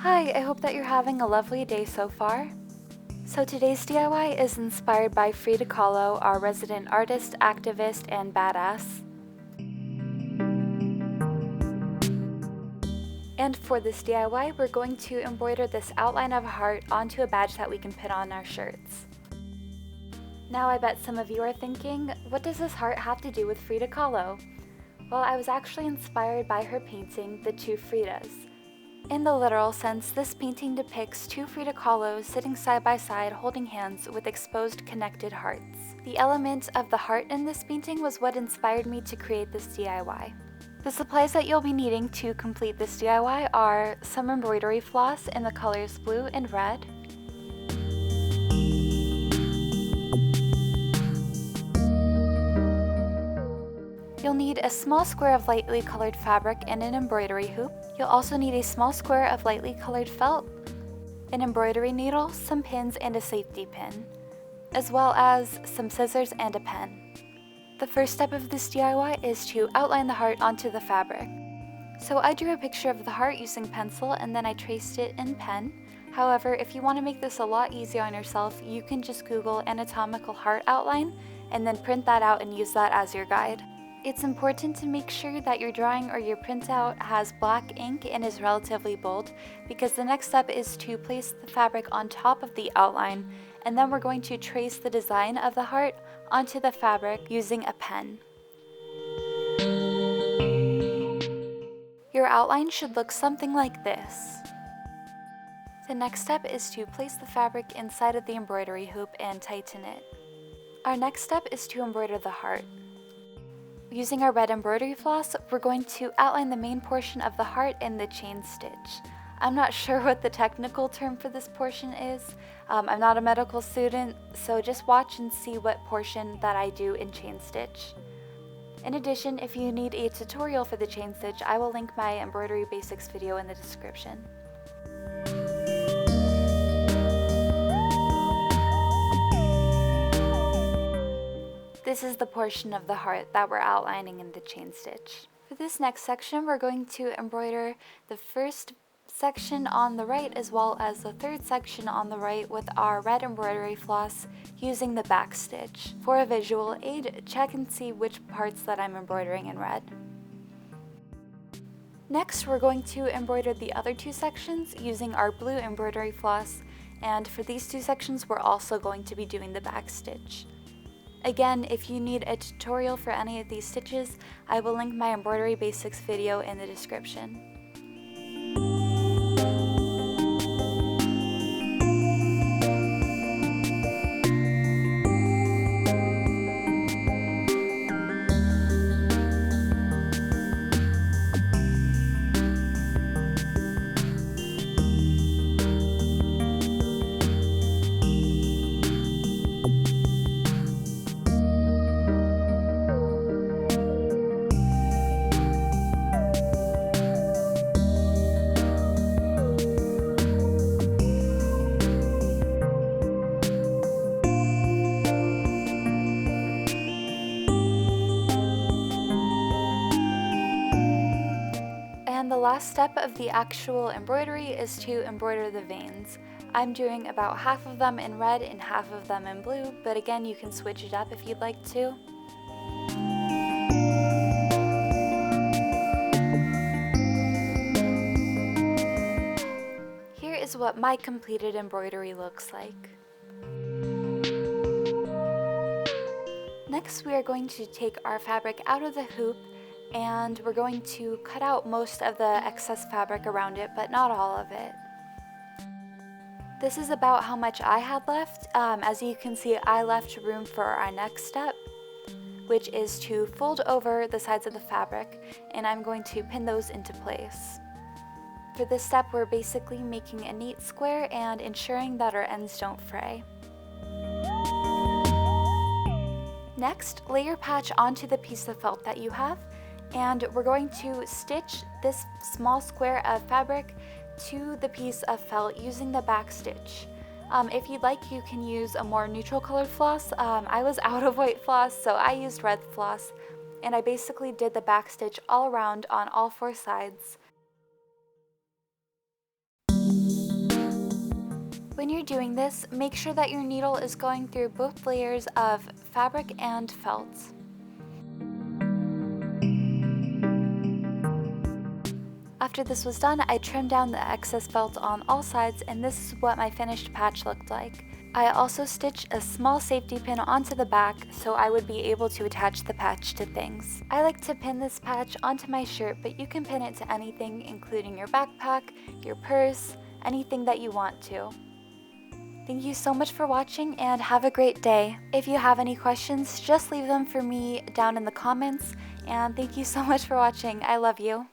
Hi, I hope that you're having a lovely day so far. So today's DIY is inspired by Frida Kahlo, our resident artist, activist, and badass. And for this DIY, we're going to embroider this outline of a heart onto a badge that we can put on our shirts. Now I bet some of you are thinking, what does this heart have to do with Frida Kahlo? Well, I was actually inspired by her painting, The Two Fridas. In the literal sense, this painting depicts two Frida Kahlos sitting side by side holding hands with exposed connected hearts. The element of the heart in this painting was what inspired me to create this DIY. The supplies that you'll be needing to complete this DIY are some embroidery floss in the colors blue and red, you'll need a small square of lightly colored fabric and an embroidery hoop. You'll also need a small square of lightly colored felt, an embroidery needle, some pins, and a safety pin, as well as some scissors and a pen. The first step of this DIY is to outline the heart onto the fabric. So I drew a picture of the heart using pencil and then I traced it in pen. However, if you want to make this a lot easier on yourself, you can just Google anatomical heart outline and then print that out and use that as your guide. It's important to make sure that your drawing or your printout has black ink and is relatively bold, because the next step is to place the fabric on top of the outline, and then we're going to trace the design of the heart onto the fabric using a pen. Your outline should look something like this. The next step is to place the fabric inside of the embroidery hoop and tighten it. Our next step is to embroider the heart. Using our red embroidery floss, we're going to outline the main portion of the heart in the chain stitch. I'm not sure what the technical term for this portion is. I'm not a medical student, so just watch and see what portion that I do in chain stitch. In addition, if you need a tutorial for the chain stitch, I will link my embroidery basics video in the description. This is the portion of the heart that we're outlining in the chain stitch. For this next section, we're going to embroider the first section on the right as well as the third section on the right with our red embroidery floss using the back stitch. For a visual aid, check and see which parts that I'm embroidering in red. Next, we're going to embroider the other two sections using our blue embroidery floss, and for these two sections, we're also going to be doing the back stitch. Again, if you need a tutorial for any of these stitches, I will link my embroidery basics video in the description. And the last step of the actual embroidery is to embroider the veins. I'm doing about half of them in red and half of them in blue, but again, you can switch it up if you'd like to. Here is what my completed embroidery looks like. Next, we are going to take our fabric out of the hoop and we're going to cut out most of the excess fabric around it, but not all of it. This is about how much I had left. As you can see, I left room for our next step, which is to fold over the sides of the fabric, and I'm going to pin those into place. For this step, we're basically making a neat square and ensuring that our ends don't fray. Next, lay your patch onto the piece of felt that you have, and we're going to stitch this small square of fabric to the piece of felt using the back stitch. If you'd like, you can use a more neutral colored floss. I was out of white floss, so I used red floss, and I basically did the back stitch all around on all four sides. When you're doing this, make sure that your needle is going through both layers of fabric and felt. After this was done, I trimmed down the excess felt on all sides, and this is what my finished patch looked like. I also stitched a small safety pin onto the back so I would be able to attach the patch to things. I like to pin this patch onto my shirt, but you can pin it to anything, including your backpack, your purse, anything that you want to. Thank you so much for watching and have a great day. If you have any questions, just leave them for me down in the comments, and thank you so much for watching. I love you.